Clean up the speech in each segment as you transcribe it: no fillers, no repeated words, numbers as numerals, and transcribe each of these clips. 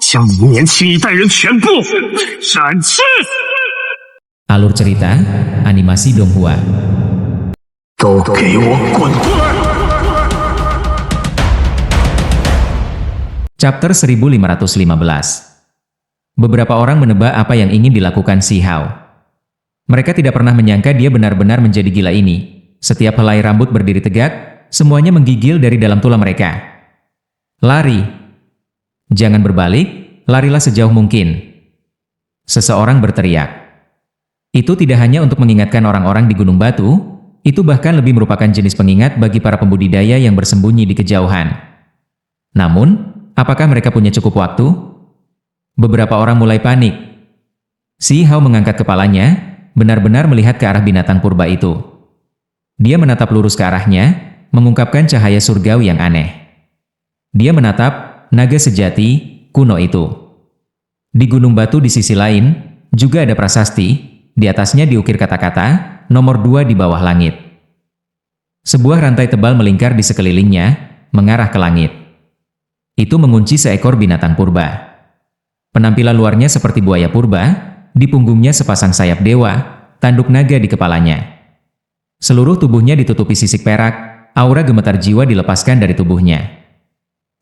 将你们年轻一代人全部斩去。 Alur cerita, animasi Donghua. 都给我滚出来！ Chapter 1515. Beberapa orang menebak apa yang ingin dilakukan Si Hao. Mereka tidak pernah menyangka dia benar-benar menjadi gila ini. Setiap helai rambut berdiri tegak, semuanya menggigil dari dalam tulang mereka. Lari. Jangan berbalik, larilah sejauh mungkin. Seseorang berteriak. Itu tidak hanya untuk mengingatkan orang-orang di Gunung Batu, itu bahkan lebih merupakan jenis pengingat bagi para pembudidaya yang bersembunyi di kejauhan. Namun, apakah mereka punya cukup waktu? Beberapa orang mulai panik. Si Hao mengangkat kepalanya, benar-benar melihat ke arah binatang purba itu. Dia menatap lurus ke arahnya, mengungkapkan cahaya surgawi yang aneh. Dia menatap naga sejati kuno itu. Di Gunung Batu di sisi lain, juga ada prasasti. Di atasnya diukir kata-kata, nomor 2 di bawah langit. Sebuah rantai tebal melingkar di sekelilingnya, mengarah ke langit. Itu mengunci seekor binatang purba. Penampilan luarnya seperti buaya purba, di punggungnya sepasang sayap dewa, tanduk naga di kepalanya. Seluruh tubuhnya ditutupi sisik perak, aura gemetar jiwa dilepaskan dari tubuhnya.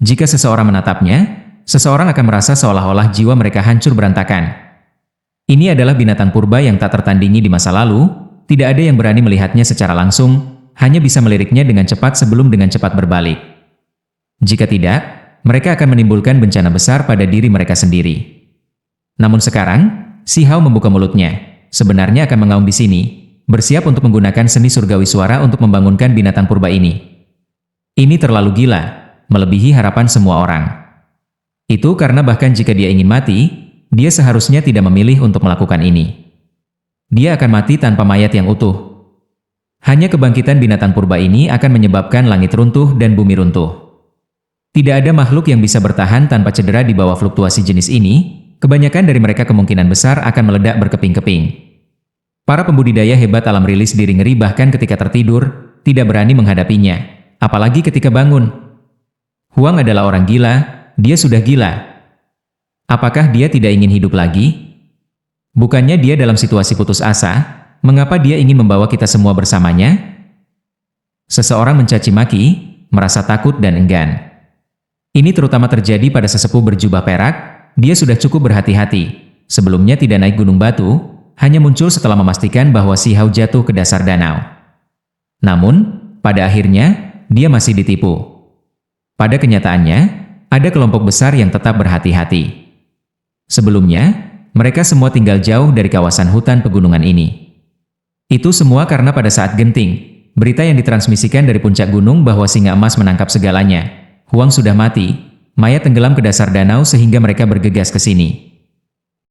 Jika seseorang menatapnya, seseorang akan merasa seolah-olah jiwa mereka hancur berantakan. Ini adalah binatang purba yang tak tertandingi di masa lalu, tidak ada yang berani melihatnya secara langsung, hanya bisa meliriknya dengan cepat sebelum dengan cepat berbalik. Jika tidak, mereka akan menimbulkan bencana besar pada diri mereka sendiri. Namun sekarang, Si Hao membuka mulutnya, sebenarnya akan mengaum di sini, bersiap untuk menggunakan seni surgawi suara untuk membangunkan binatang purba ini. Ini terlalu gila, melebihi harapan semua orang. Itu karena bahkan jika dia ingin mati, dia seharusnya tidak memilih untuk melakukan ini. Dia akan mati tanpa mayat yang utuh. Hanya kebangkitan binatang purba ini akan menyebabkan langit runtuh dan bumi runtuh. Tidak ada makhluk yang bisa bertahan tanpa cedera di bawah fluktuasi jenis ini, kebanyakan dari mereka kemungkinan besar akan meledak berkeping-keping. Para pembudidaya hebat alam rilis diri ngeri bahkan ketika tertidur, tidak berani menghadapinya, apalagi ketika bangun. Huang adalah orang gila, dia sudah gila. Apakah dia tidak ingin hidup lagi? Bukannya dia dalam situasi putus asa, mengapa dia ingin membawa kita semua bersamanya? Seseorang mencaci maki, merasa takut dan enggan. Ini terutama terjadi pada sesepuh berjubah perak, dia sudah cukup berhati-hati. Sebelumnya tidak naik gunung batu, hanya muncul setelah memastikan bahwa Si Hao jatuh ke dasar danau. Namun, pada akhirnya, dia masih ditipu. Pada kenyataannya, ada kelompok besar yang tetap berhati-hati. Sebelumnya, mereka semua tinggal jauh dari kawasan hutan pegunungan ini. Itu semua karena pada saat genting, berita yang ditransmisikan dari puncak gunung bahwa singa emas menangkap segalanya. Huang sudah mati, mayat tenggelam ke dasar danau sehingga mereka bergegas ke sini.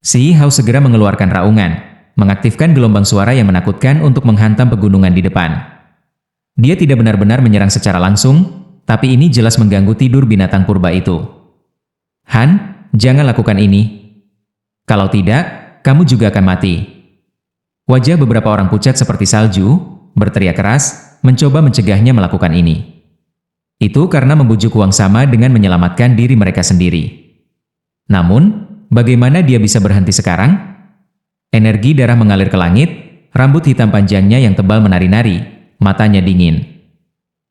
Si Hao segera mengeluarkan raungan, mengaktifkan gelombang suara yang menakutkan untuk menghantam pegunungan di depan. Dia tidak benar-benar menyerang secara langsung, tapi ini jelas mengganggu tidur binatang purba itu. Han, jangan lakukan ini. Kalau tidak, kamu juga akan mati. Wajah beberapa orang pucat seperti salju, berteriak keras, mencoba mencegahnya melakukan ini. Itu karena membujuk Huang sama dengan menyelamatkan diri mereka sendiri. Namun, bagaimana dia bisa berhenti sekarang? Energi darah mengalir ke langit, rambut hitam panjangnya yang tebal menari-nari, matanya dingin.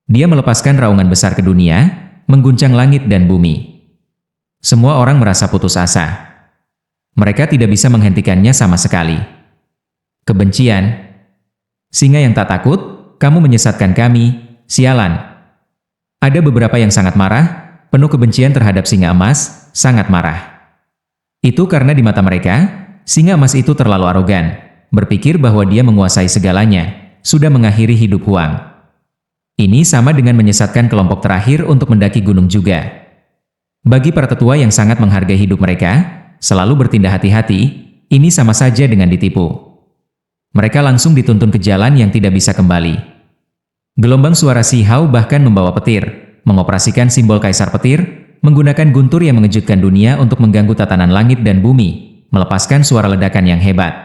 Dia melepaskan raungan besar ke dunia, mengguncang langit dan bumi. Semua orang merasa putus asa. Mereka tidak bisa menghentikannya sama sekali. Kebencian. Singa yang tak takut, kamu menyesatkan kami, sialan. Ada beberapa yang sangat marah, penuh kebencian terhadap singa emas, sangat marah. Itu karena di mata mereka, singa emas itu terlalu arogan, berpikir bahwa dia menguasai segalanya, sudah mengakhiri hidup Huang. Ini sama dengan menyesatkan kelompok terakhir untuk mendaki gunung juga. Bagi para tetua yang sangat menghargai hidup mereka, selalu bertindak hati-hati, ini sama saja dengan ditipu. Mereka langsung dituntun ke jalan yang tidak bisa kembali. Gelombang suara Si Hao bahkan membawa petir, mengoperasikan simbol kaisar petir, menggunakan guntur yang mengejutkan dunia untuk mengganggu tatanan langit dan bumi, melepaskan suara ledakan yang hebat.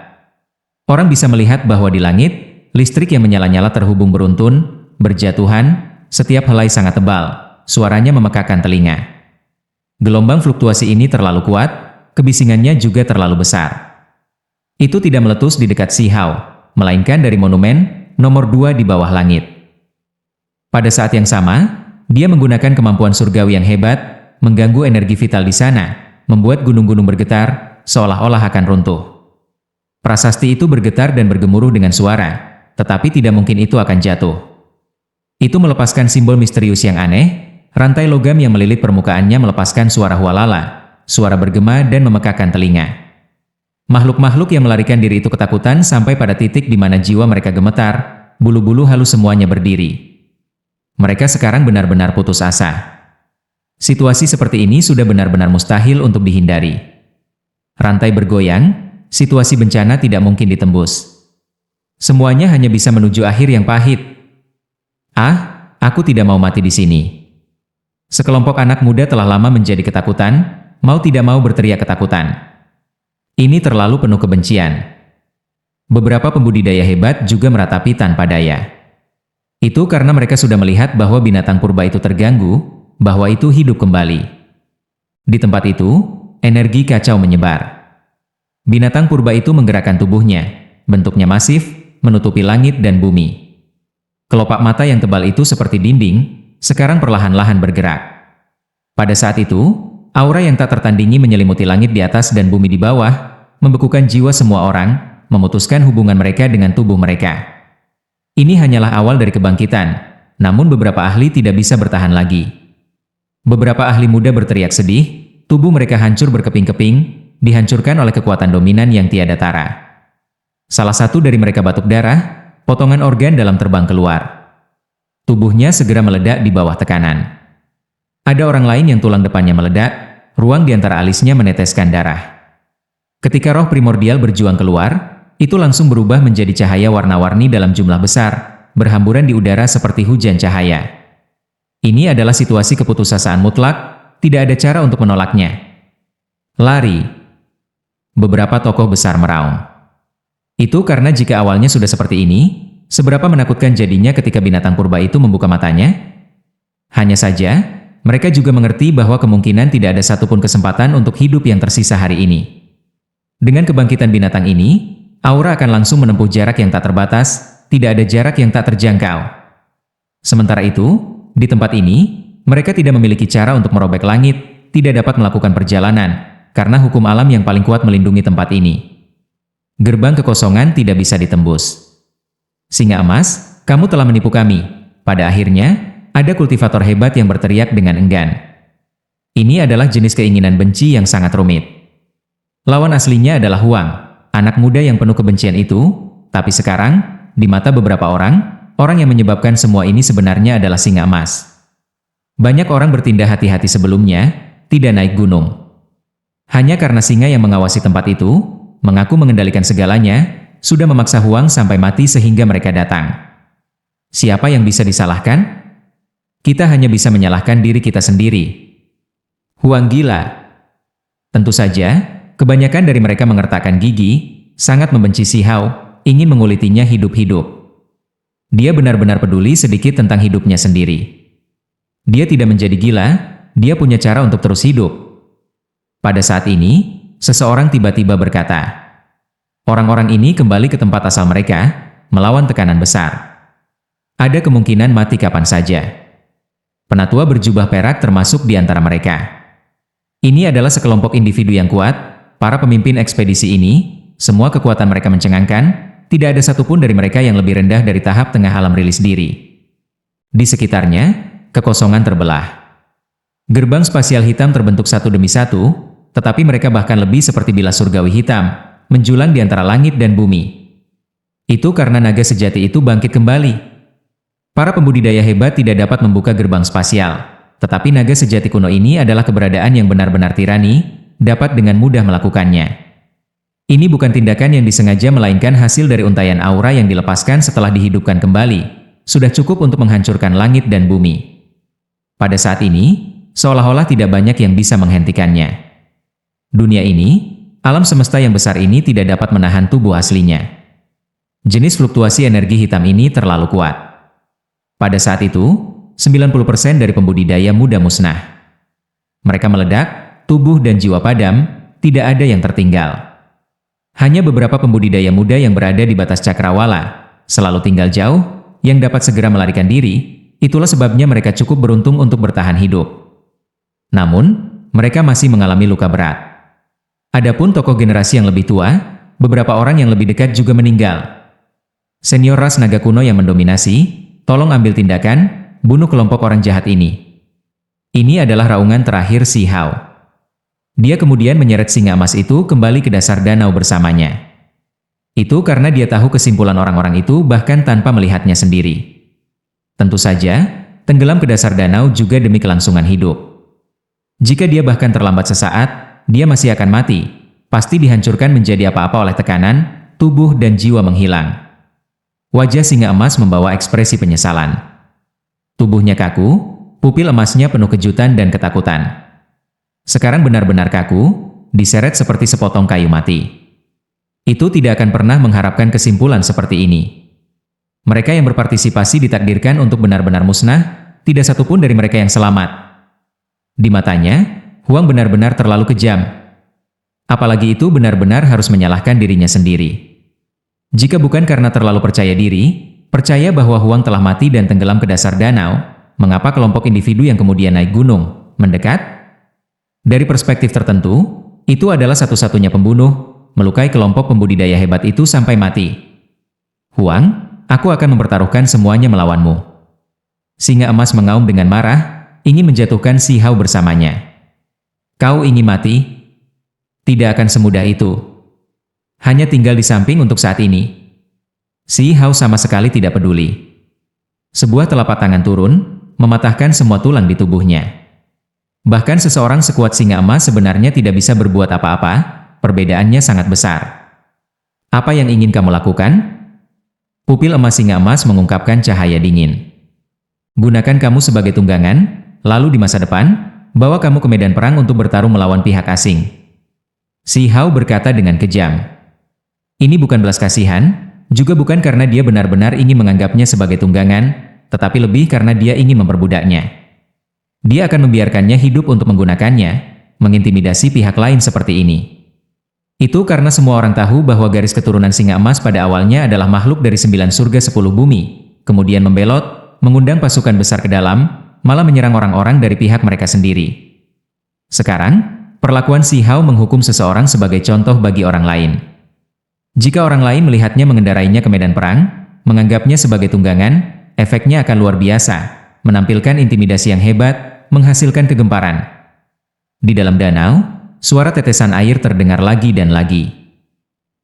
Orang bisa melihat bahwa di langit, listrik yang menyala-nyala terhubung beruntun, berjatuhan, setiap helai sangat tebal, suaranya memekakan telinga. Gelombang fluktuasi ini terlalu kuat, kebisingannya juga terlalu besar. Itu tidak meletus di dekat Si Hao, melainkan dari monumen nomor 2 di bawah langit. Pada saat yang sama, dia menggunakan kemampuan surgawi yang hebat, mengganggu energi vital di sana, membuat gunung-gunung bergetar, seolah-olah akan runtuh. Prasasti itu bergetar dan bergemuruh dengan suara, tetapi tidak mungkin itu akan jatuh. Itu melepaskan simbol misterius yang aneh, rantai logam yang melilit permukaannya melepaskan suara hualala, suara bergema dan memekakkan telinga. Makhluk-makhluk yang melarikan diri itu ketakutan sampai pada titik di mana jiwa mereka gemetar, bulu-bulu halus semuanya berdiri. Mereka sekarang benar-benar putus asa. Situasi seperti ini sudah benar-benar mustahil untuk dihindari. Rantai bergoyang, situasi bencana tidak mungkin ditembus. Semuanya hanya bisa menuju akhir yang pahit. Aku tidak mau mati di sini. Sekelompok anak muda telah lama menjadi ketakutan, mau tidak mau berteriak ketakutan. Ini terlalu penuh kebencian. Beberapa pembudidaya hebat juga meratapi tanpa daya. Itu karena mereka sudah melihat bahwa binatang purba itu terganggu, bahwa itu hidup kembali. Di tempat itu, energi kacau menyebar. Binatang purba itu menggerakkan tubuhnya, bentuknya masif, menutupi langit dan bumi. Kelopak mata yang tebal itu seperti dinding, sekarang perlahan-lahan bergerak. Pada saat itu, aura yang tak tertandingi menyelimuti langit di atas dan bumi di bawah, membekukan jiwa semua orang, memutuskan hubungan mereka dengan tubuh mereka. Ini hanyalah awal dari kebangkitan, namun beberapa ahli tidak bisa bertahan lagi. Beberapa ahli muda berteriak sedih, tubuh mereka hancur berkeping-keping, dihancurkan oleh kekuatan dominan yang tiada tara. Salah satu dari mereka batuk darah, potongan organ dalam terbang keluar. Tubuhnya segera meledak di bawah tekanan. Ada orang lain yang tulang depannya meledak, ruang di antara alisnya meneteskan darah. Ketika roh primordial berjuang keluar, itu langsung berubah menjadi cahaya warna-warni dalam jumlah besar, berhamburan di udara seperti hujan cahaya. Ini adalah situasi keputusasaan mutlak, tidak ada cara untuk menolaknya. Lari. Beberapa tokoh besar meraung. Itu karena jika awalnya sudah seperti ini, seberapa menakutkan jadinya ketika binatang purba itu membuka matanya? Hanya saja, mereka juga mengerti bahwa kemungkinan tidak ada satupun kesempatan untuk hidup yang tersisa hari ini. Dengan kebangkitan binatang ini, aura akan langsung menempuh jarak yang tak terbatas, tidak ada jarak yang tak terjangkau. Sementara itu, di tempat ini, mereka tidak memiliki cara untuk merobek langit, tidak dapat melakukan perjalanan, karena hukum alam yang paling kuat melindungi tempat ini. Gerbang kekosongan tidak bisa ditembus. Singa emas, kamu telah menipu kami. Pada akhirnya, ada kultivator hebat yang berteriak dengan enggan. Ini adalah jenis keinginan benci yang sangat rumit. Lawan aslinya adalah Huang, anak muda yang penuh kebencian itu, tapi sekarang, di mata beberapa orang yang menyebabkan semua ini sebenarnya adalah singa emas. Banyak orang bertindak hati-hati sebelumnya, tidak naik gunung. Hanya karena singa yang mengawasi tempat itu, mengaku mengendalikan segalanya, sudah memaksa Huang sampai mati sehingga mereka datang. Siapa yang bisa disalahkan? Kita hanya bisa menyalahkan diri kita sendiri. Huang gila. Tentu saja, kebanyakan dari mereka mengertakkan gigi, sangat membenci Si Hao, ingin mengulitinya hidup-hidup. Dia benar-benar peduli sedikit tentang hidupnya sendiri. Dia tidak menjadi gila, dia punya cara untuk terus hidup. Pada saat ini, seseorang tiba-tiba berkata, orang-orang ini kembali ke tempat asal mereka, melawan tekanan besar. Ada kemungkinan mati kapan saja. Penatua berjubah perak termasuk di antara mereka. Ini adalah sekelompok individu yang kuat, para pemimpin ekspedisi ini, semua kekuatan mereka mencengangkan, tidak ada satupun dari mereka yang lebih rendah dari tahap tengah alam rilis diri. Di sekitarnya, kekosongan terbelah. Gerbang spasial hitam terbentuk satu demi satu, tetapi mereka bahkan lebih seperti bilah surgawi hitam, menjulang di antara langit dan bumi. Itu karena naga sejati itu bangkit kembali. Para pembudidaya hebat tidak dapat membuka gerbang spasial, tetapi naga sejati kuno ini adalah keberadaan yang benar-benar tirani, dapat dengan mudah melakukannya. Ini bukan tindakan yang disengaja melainkan hasil dari untaian aura yang dilepaskan setelah dihidupkan kembali, sudah cukup untuk menghancurkan langit dan bumi. Pada saat ini, seolah-olah tidak banyak yang bisa menghentikannya. Dunia ini, alam semesta yang besar ini tidak dapat menahan tubuh aslinya. Jenis fluktuasi energi hitam ini terlalu kuat. Pada saat itu, 90% dari pembudidaya muda musnah. Mereka meledak, tubuh dan jiwa padam, tidak ada yang tertinggal. Hanya beberapa pembudidaya muda yang berada di batas cakrawala, selalu tinggal jauh, yang dapat segera melarikan diri, itulah sebabnya mereka cukup beruntung untuk bertahan hidup. Namun, mereka masih mengalami luka berat. Adapun tokoh generasi yang lebih tua, beberapa orang yang lebih dekat juga meninggal. Senior ras naga kuno yang mendominasi, tolong ambil tindakan, bunuh kelompok orang jahat ini. Ini adalah raungan terakhir Si Hao. Dia kemudian menyeret singa emas itu kembali ke dasar danau bersamanya. Itu karena dia tahu kesimpulan orang-orang itu bahkan tanpa melihatnya sendiri. Tentu saja, tenggelam ke dasar danau juga demi kelangsungan hidup. Jika dia bahkan terlambat sesaat, dia masih akan mati, pasti dihancurkan menjadi apa-apa oleh tekanan, tubuh dan jiwa menghilang. Wajah singa emas membawa ekspresi penyesalan. Tubuhnya kaku, pupil emasnya penuh kejutan dan ketakutan. Sekarang benar-benar kaku, diseret seperti sepotong kayu mati. Itu tidak akan pernah mengharapkan kesimpulan seperti ini. Mereka yang berpartisipasi ditakdirkan untuk benar-benar musnah, tidak satupun dari mereka yang selamat. Di matanya, Huang benar-benar terlalu kejam. Apalagi itu benar-benar harus menyalahkan dirinya sendiri. Jika bukan karena terlalu percaya diri, percaya bahwa Huang telah mati dan tenggelam ke dasar danau, mengapa kelompok individu yang kemudian naik gunung, mendekat? Dari perspektif tertentu, itu adalah satu-satunya pembunuh, melukai kelompok pembudidaya hebat itu sampai mati. Huang, aku akan mempertaruhkan semuanya melawanmu. Singa emas mengaum dengan marah, ingin menjatuhkan Si Hao bersamanya. Kau ingin mati? Tidak akan semudah itu. Hanya tinggal di samping untuk saat ini. Si Hao sama sekali tidak peduli. Sebuah telapak tangan turun, mematahkan semua tulang di tubuhnya. Bahkan seseorang sekuat singa emas sebenarnya tidak bisa berbuat apa-apa, perbedaannya sangat besar. Apa yang ingin kamu lakukan? Pupil emas singa emas mengungkapkan cahaya dingin. Gunakan kamu sebagai tunggangan, lalu di masa depan, bawa kamu ke medan perang untuk bertarung melawan pihak asing. Si Hao berkata dengan kejam. Ini bukan belas kasihan, juga bukan karena dia benar-benar ingin menganggapnya sebagai tunggangan, tetapi lebih karena dia ingin memperbudaknya. Dia akan membiarkannya hidup untuk menggunakannya, mengintimidasi pihak lain seperti ini. Itu karena semua orang tahu bahwa garis keturunan singa emas pada awalnya adalah makhluk dari 9 surga 10 bumi, kemudian membelot, mengundang pasukan besar ke dalam, malah menyerang orang-orang dari pihak mereka sendiri. Sekarang, perlakuan Si Hao menghukum seseorang sebagai contoh bagi orang lain. Jika orang lain melihatnya mengendarainya ke medan perang, menganggapnya sebagai tunggangan, efeknya akan luar biasa, menampilkan intimidasi yang hebat, menghasilkan kegemparan. Di dalam danau, suara tetesan air terdengar lagi dan lagi.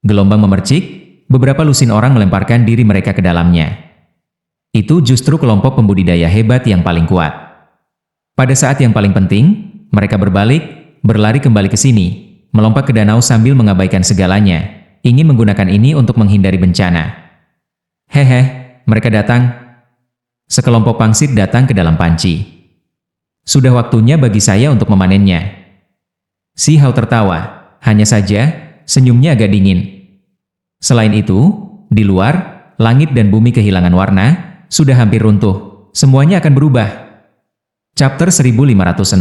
Gelombang memercik, beberapa lusin orang melemparkan diri mereka ke dalamnya. Itu justru kelompok pembudidaya hebat yang paling kuat. Pada saat yang paling penting, mereka berbalik, berlari kembali ke sini, melompat ke danau sambil mengabaikan segalanya, ingin menggunakan ini untuk menghindari bencana. Hehe, mereka datang. Sekelompok pangsit datang ke dalam panci. Sudah waktunya bagi saya untuk memanennya. Si Hao tertawa, hanya saja, senyumnya agak dingin. Selain itu, di luar, langit dan bumi kehilangan warna, sudah hampir runtuh, semuanya akan berubah. Chapter 1516.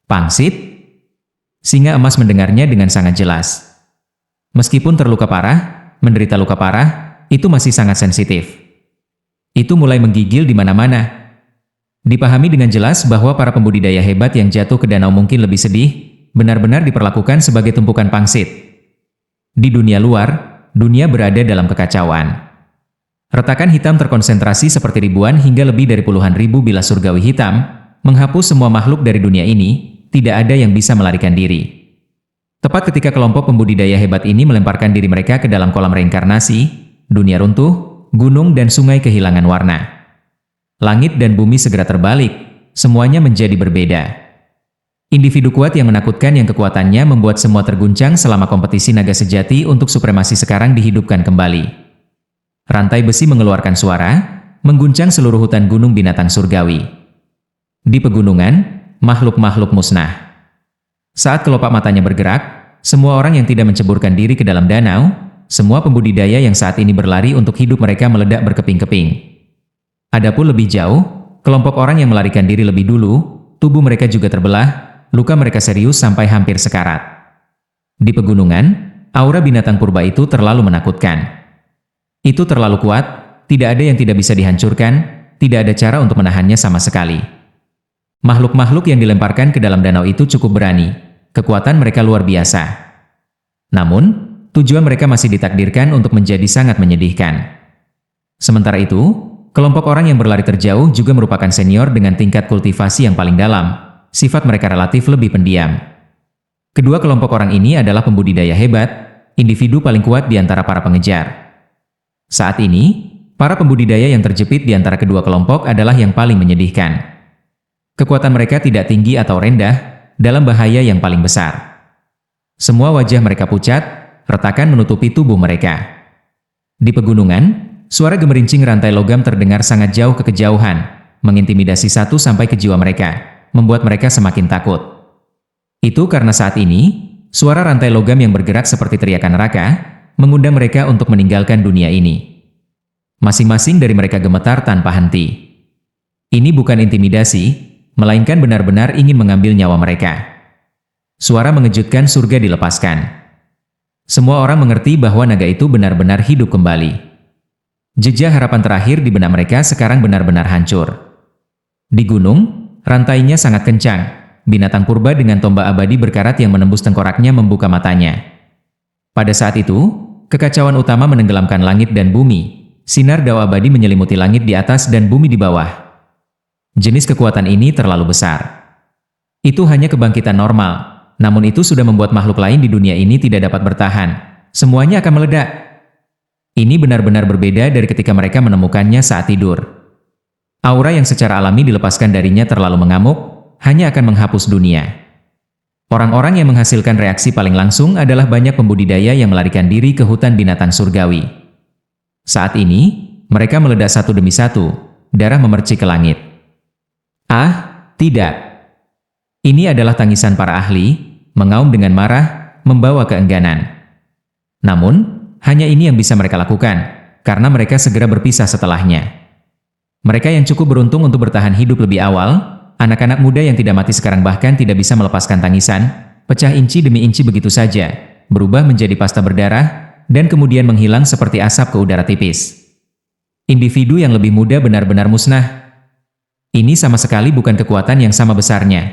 Pangsit? Singa emas mendengarnya dengan sangat jelas. Meskipun terluka parah, menderita luka parah, itu masih sangat sensitif. Itu mulai menggigil di mana-mana. Dipahami dengan jelas bahwa para pembudidaya hebat yang jatuh ke danau mungkin lebih sedih, benar-benar diperlakukan sebagai tumpukan pangsit. Di dunia luar, dunia berada dalam kekacauan. Retakan hitam terkonsentrasi seperti ribuan hingga lebih dari puluhan ribu bilah surgawi hitam, menghapus semua makhluk dari dunia ini, tidak ada yang bisa melarikan diri. Tepat ketika kelompok pembudidaya hebat ini melemparkan diri mereka ke dalam kolam reinkarnasi, dunia runtuh, gunung dan sungai kehilangan warna. Langit dan bumi segera terbalik, semuanya menjadi berbeda. Individu kuat yang menakutkan yang kekuatannya membuat semua terguncang selama kompetisi naga sejati untuk supremasi sekarang dihidupkan kembali. Rantai besi mengeluarkan suara, mengguncang seluruh hutan gunung binatang surgawi. Di pegunungan, makhluk-makhluk musnah. Saat kelopak matanya bergerak, semua orang yang tidak menceburkan diri ke dalam danau, semua pembudidaya yang saat ini berlari untuk hidup mereka meledak berkeping-keping. Adapun lebih jauh, kelompok orang yang melarikan diri lebih dulu, tubuh mereka juga terbelah, luka mereka serius sampai hampir sekarat. Di pegunungan, aura binatang purba itu terlalu menakutkan. Itu terlalu kuat, tidak ada yang tidak bisa dihancurkan, tidak ada cara untuk menahannya sama sekali. Makhluk-makhluk yang dilemparkan ke dalam danau itu cukup berani, kekuatan mereka luar biasa. Namun, tujuan mereka masih ditakdirkan untuk menjadi sangat menyedihkan. Sementara itu, kelompok orang yang berlari terjauh juga merupakan senior dengan tingkat kultivasi yang paling dalam, sifat mereka relatif lebih pendiam. Kedua kelompok orang ini adalah pembudidaya hebat, individu paling kuat di antara para pengejar. Saat ini, para pembudidaya yang terjepit di antara kedua kelompok adalah yang paling menyedihkan. Kekuatan mereka tidak tinggi atau rendah, dalam bahaya yang paling besar. Semua wajah mereka pucat, retakan menutupi tubuh mereka. Di pegunungan, suara gemerincing rantai logam terdengar sangat jauh ke kejauhan, mengintimidasi satu sampai ke jiwa mereka, membuat mereka semakin takut. Itu karena saat ini, suara rantai logam yang bergerak seperti teriakan neraka, mengundang mereka untuk meninggalkan dunia ini. Masing-masing dari mereka gemetar tanpa henti. Ini bukan intimidasi, melainkan benar-benar ingin mengambil nyawa mereka. Suara mengejutkan surga dilepaskan. Semua orang mengerti bahwa naga itu benar-benar hidup kembali. Jejak harapan terakhir di benak mereka sekarang benar-benar hancur. Di gunung, rantainya sangat kencang. Binatang purba dengan tombak abadi berkarat yang menembus tengkoraknya membuka matanya. Pada saat itu, kekacauan utama menenggelamkan langit dan bumi. Sinar dao abadi menyelimuti langit di atas dan bumi di bawah. Jenis kekuatan ini terlalu besar. Itu hanya kebangkitan normal, namun itu sudah membuat makhluk lain di dunia ini tidak dapat bertahan. Semuanya akan meledak. Ini benar-benar berbeda dari ketika mereka menemukannya saat tidur. Aura yang secara alami dilepaskan darinya terlalu mengamuk, hanya akan menghapus dunia. Orang-orang yang menghasilkan reaksi paling langsung adalah banyak pembudidaya yang melarikan diri ke hutan binatang surgawi. Saat ini, mereka meledak satu demi satu, darah memercik ke langit. Ah, tidak. Ini adalah tangisan para ahli, mengaum dengan marah, membawa keengganan. Namun, hanya ini yang bisa mereka lakukan, karena mereka segera berpisah setelahnya. Mereka yang cukup beruntung untuk bertahan hidup lebih awal, anak-anak muda yang tidak mati sekarang bahkan tidak bisa melepaskan tangisan, pecah inci demi inci begitu saja, berubah menjadi pasta berdarah, dan kemudian menghilang seperti asap ke udara tipis. Individu yang lebih muda benar-benar musnah. Ini sama sekali bukan kekuatan yang sama besarnya.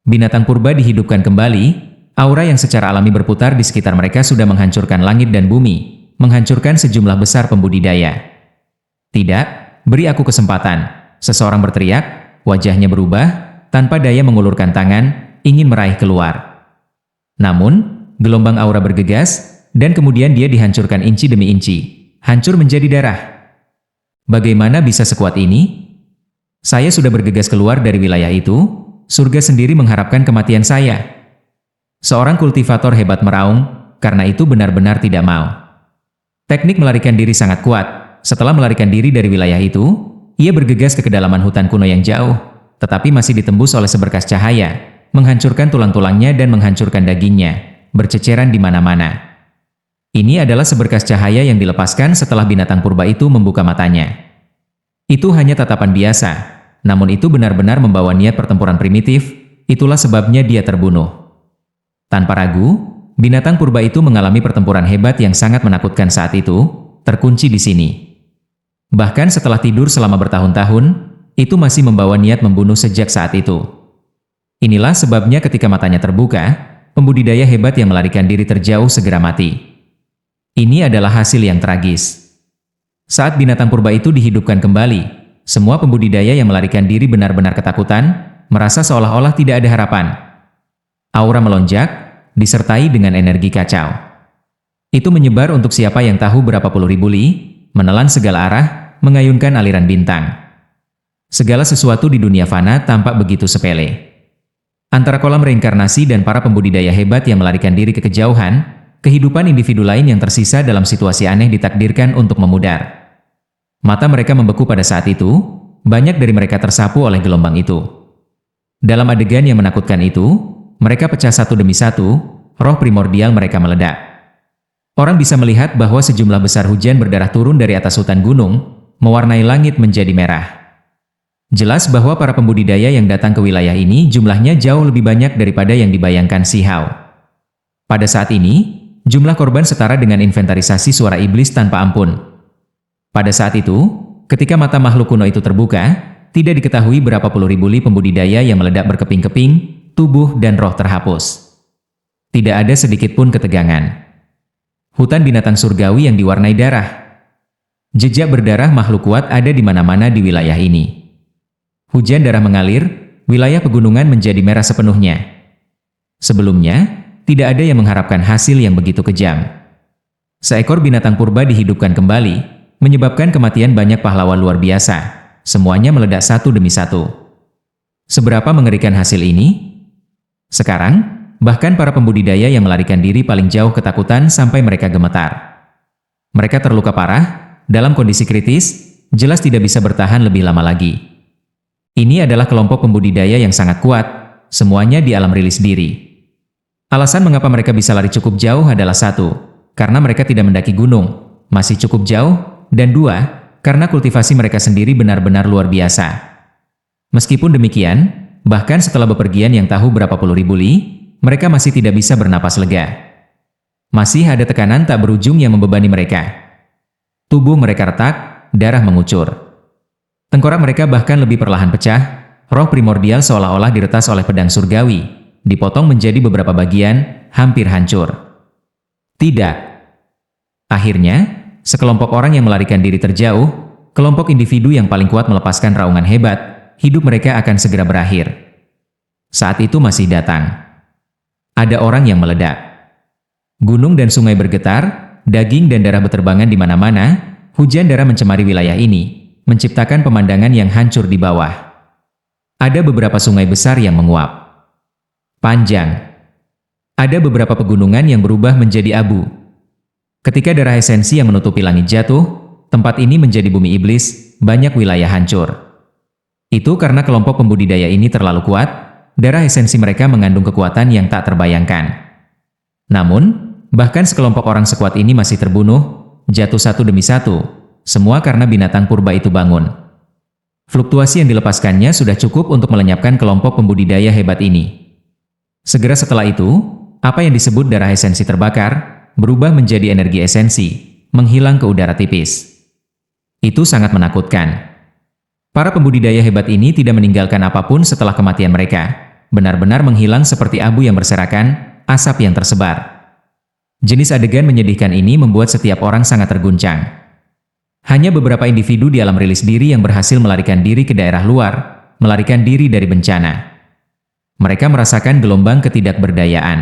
Binatang purba dihidupkan kembali. Aura yang secara alami berputar di sekitar mereka sudah menghancurkan langit dan bumi, menghancurkan sejumlah besar pembudidaya. Tidak, beri aku kesempatan. Seseorang berteriak, wajahnya berubah, tanpa daya mengulurkan tangan, ingin meraih keluar. Namun, gelombang aura bergegas, dan kemudian dia dihancurkan inci demi inci, hancur menjadi darah. Bagaimana bisa sekuat ini? Saya sudah bergegas keluar dari wilayah itu, surga sendiri mengharapkan kematian saya. Seorang kultivator hebat meraung, karena itu benar-benar tidak mau. Teknik melarikan diri sangat kuat. Setelah melarikan diri dari wilayah itu, ia bergegas ke kedalaman hutan kuno yang jauh, tetapi masih ditembus oleh seberkas cahaya, menghancurkan tulang-tulangnya dan menghancurkan dagingnya, berceceran di mana-mana. Ini adalah seberkas cahaya yang dilepaskan setelah binatang purba itu membuka matanya. Itu hanya tatapan biasa, namun itu benar-benar membawa niat pertempuran primitif, itulah sebabnya dia terbunuh. Tanpa ragu, binatang purba itu mengalami pertempuran hebat yang sangat menakutkan saat itu, terkunci di sini. Bahkan setelah tidur selama bertahun-tahun, itu masih membawa niat membunuh sejak saat itu. Inilah sebabnya ketika matanya terbuka, pembudidaya hebat yang melarikan diri terjauh segera mati. Ini adalah hasil yang tragis. Saat binatang purba itu dihidupkan kembali, semua pembudidaya yang melarikan diri benar-benar ketakutan, merasa seolah-olah tidak ada harapan. Aura melonjak, disertai dengan energi kacau. Itu menyebar untuk siapa yang tahu berapa puluh ribu li, menelan segala arah, mengayunkan aliran bintang. Segala sesuatu di dunia fana tampak begitu sepele. Antara kolam reinkarnasi dan para pembudidaya hebat yang melarikan diri ke kejauhan, kehidupan individu lain yang tersisa dalam situasi aneh ditakdirkan untuk memudar. Mata mereka membeku pada saat itu, banyak dari mereka tersapu oleh gelombang itu. Dalam adegan yang menakutkan itu, mereka pecah satu demi satu, roh primordial mereka meledak. Orang bisa melihat bahwa sejumlah besar hujan berdarah turun dari atas hutan gunung, mewarnai langit menjadi merah. Jelas bahwa para pembudidaya yang datang ke wilayah ini jumlahnya jauh lebih banyak daripada yang dibayangkan Xi Hao. Pada saat ini, jumlah korban setara dengan inventarisasi suara iblis tanpa ampun. Pada saat itu, ketika mata makhluk kuno itu terbuka, tidak diketahui berapa puluh ribu li pembudidaya yang meledak berkeping-keping, tubuh dan roh terhapus. Tidak ada sedikit pun ketegangan. Hutan binatang surgawi yang diwarnai darah. Jejak berdarah makhluk kuat ada di mana-mana di wilayah ini. Hujan darah mengalir, wilayah pegunungan menjadi merah sepenuhnya. Sebelumnya, tidak ada yang mengharapkan hasil yang begitu kejam. Seekor binatang purba dihidupkan kembali, menyebabkan kematian banyak pahlawan luar biasa. Semuanya meledak satu demi satu. Seberapa mengerikan hasil ini? Sekarang, bahkan para pembudidaya yang melarikan diri paling jauh ketakutan sampai mereka gemetar. Mereka terluka parah, dalam kondisi kritis, jelas tidak bisa bertahan lebih lama lagi. Ini adalah kelompok pembudidaya yang sangat kuat, semuanya di alam rilis diri. Alasan mengapa mereka bisa lari cukup jauh adalah satu, karena mereka tidak mendaki gunung, masih cukup jauh, dan dua, karena kultivasi mereka sendiri benar-benar luar biasa. Meskipun demikian, bahkan setelah bepergian yang tahu berapa puluh ribu li, mereka masih tidak bisa bernapas lega. Masih ada tekanan tak berujung yang membebani mereka. Tubuh mereka retak, darah mengucur. Tengkorak mereka bahkan lebih perlahan pecah, roh primordial seolah-olah diretas oleh pedang surgawi, dipotong menjadi beberapa bagian, hampir hancur. Tidak. Akhirnya, sekelompok orang yang melarikan diri terjauh, kelompok individu yang paling kuat melepaskan raungan hebat, hidup mereka akan segera berakhir. Saat itu masih datang. Ada orang yang meledak. Gunung dan sungai bergetar, daging dan darah berterbangan di mana-mana, hujan darah mencemari wilayah ini, menciptakan pemandangan yang hancur di bawah. Ada beberapa sungai besar yang menguap. Panjang. Ada beberapa pegunungan yang berubah menjadi abu. Ketika darah esensi yang menutupi langit jatuh, tempat ini menjadi bumi iblis, banyak wilayah hancur. Itu karena kelompok pembudidaya ini terlalu kuat, darah esensi mereka mengandung kekuatan yang tak terbayangkan. Namun, bahkan sekelompok orang sekuat ini masih terbunuh, jatuh satu demi satu. Semua karena binatang purba itu bangun. Fluktuasi yang dilepaskannya sudah cukup untuk melenyapkan kelompok pembudidaya hebat ini. Segera setelah itu, apa yang disebut darah esensi terbakar, berubah menjadi energi esensi, menghilang ke udara tipis. Itu sangat menakutkan. Para pembudidaya hebat ini tidak meninggalkan apapun setelah kematian mereka, benar-benar menghilang seperti abu yang berserakan, asap yang tersebar. Jenis adegan menyedihkan ini membuat setiap orang sangat terguncang. Hanya beberapa individu di alam rilis diri yang berhasil melarikan diri ke daerah luar, melarikan diri dari bencana. Mereka merasakan gelombang ketidakberdayaan.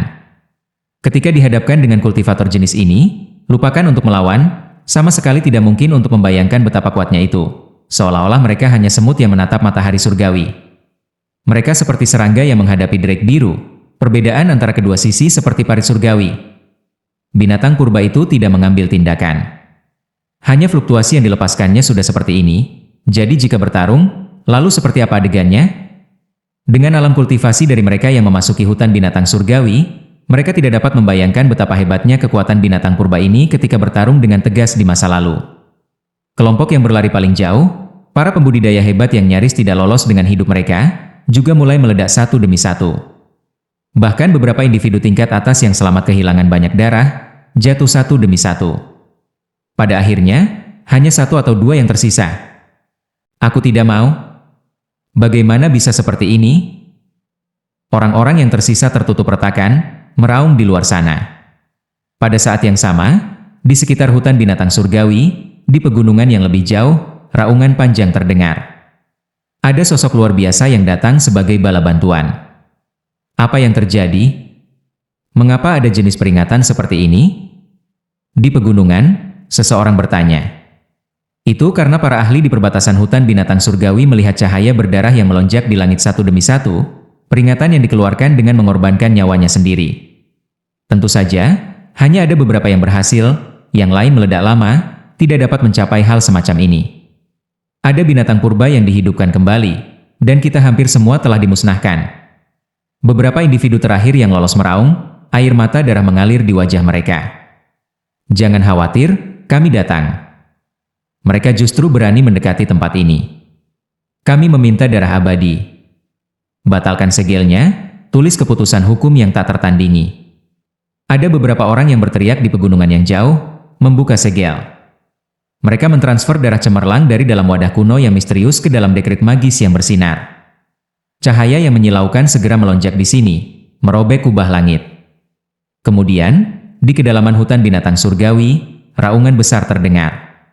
Ketika dihadapkan dengan kultivator jenis ini, lupakan untuk melawan, sama sekali tidak mungkin untuk membayangkan betapa kuatnya itu. Seolah-olah mereka hanya semut yang menatap matahari surgawi. Mereka seperti serangga yang menghadapi drake biru, perbedaan antara kedua sisi seperti parit surgawi. Binatang purba itu tidak mengambil tindakan. Hanya fluktuasi yang dilepaskannya sudah seperti ini, jadi jika bertarung, lalu seperti apa adegannya? Dengan alam kultivasi dari mereka yang memasuki hutan binatang surgawi, mereka tidak dapat membayangkan betapa hebatnya kekuatan binatang purba ini ketika bertarung dengan tegas di masa lalu. Kelompok yang berlari paling jauh, para pembudidaya hebat yang nyaris tidak lolos dengan hidup mereka, juga mulai meledak satu demi satu. Bahkan beberapa individu tingkat atas yang selamat kehilangan banyak darah, jatuh satu demi satu. Pada akhirnya, hanya satu atau dua yang tersisa. Aku tidak mau. Bagaimana bisa seperti ini? Orang-orang yang tersisa tertutup retakan, meraung di luar sana. Pada saat yang sama, di sekitar hutan binatang surgawi, di pegunungan yang lebih jauh, raungan panjang terdengar. Ada sosok luar biasa yang datang sebagai bala bantuan. Apa yang terjadi? Mengapa ada jenis peringatan seperti ini? Di pegunungan, seseorang bertanya. Itu karena para ahli di perbatasan hutan binatang surgawi melihat cahaya berdarah yang melonjak di langit satu demi satu, peringatan yang dikeluarkan dengan mengorbankan nyawanya sendiri. Tentu saja, hanya ada beberapa yang berhasil, yang lain meledak lama, tidak dapat mencapai hal semacam ini. Ada binatang purba yang dihidupkan kembali, dan kita hampir semua telah dimusnahkan. Beberapa individu terakhir yang lolos meraung, air mata darah mengalir di wajah mereka. Jangan khawatir, kami datang. Mereka justru berani mendekati tempat ini. Kami meminta darah abadi. Batalkan segelnya, tulis keputusan hukum yang tak tertandingi. Ada beberapa orang yang berteriak di pegunungan yang jauh, membuka segel. Mereka mentransfer darah cemerlang dari dalam wadah kuno yang misterius ke dalam dekret magis yang bersinar. Cahaya yang menyilaukan segera melonjak di sini, merobek kubah langit. Kemudian, di kedalaman hutan binatang surgawi, raungan besar terdengar.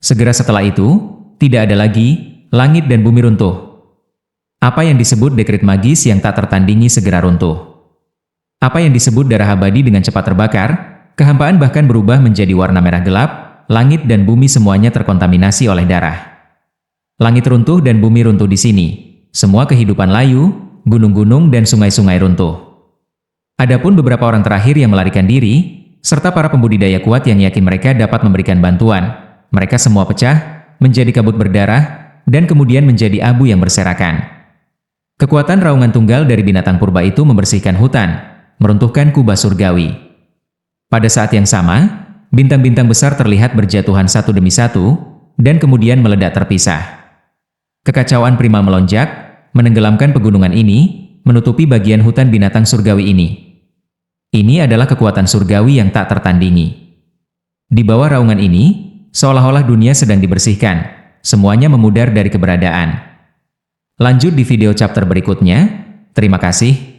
Segera setelah itu, tidak ada lagi, langit dan bumi runtuh. Apa yang disebut dekret magis yang tak tertandingi segera runtuh. Apa yang disebut darah abadi dengan cepat terbakar, kehampaan bahkan berubah menjadi warna merah gelap, langit dan bumi semuanya terkontaminasi oleh darah. Langit runtuh dan bumi runtuh di sini. Semua kehidupan layu, gunung-gunung dan sungai-sungai runtuh. Adapun beberapa orang terakhir yang melarikan diri, serta para pembudidaya kuat yang yakin mereka dapat memberikan bantuan, mereka semua pecah, menjadi kabut berdarah, dan kemudian menjadi abu yang berserakan. Kekuatan raungan tunggal dari binatang purba itu membersihkan hutan, meruntuhkan kubah surgawi. Pada saat yang sama, bintang-bintang besar terlihat berjatuhan satu demi satu, dan kemudian meledak terpisah. Kekacauan primal melonjak, menenggelamkan pegunungan ini, menutupi bagian hutan binatang surgawi ini. Ini adalah kekuatan surgawi yang tak tertandingi. Di bawah raungan ini, seolah-olah dunia sedang dibersihkan, semuanya memudar dari keberadaan. Lanjut di video chapter berikutnya. Terima kasih.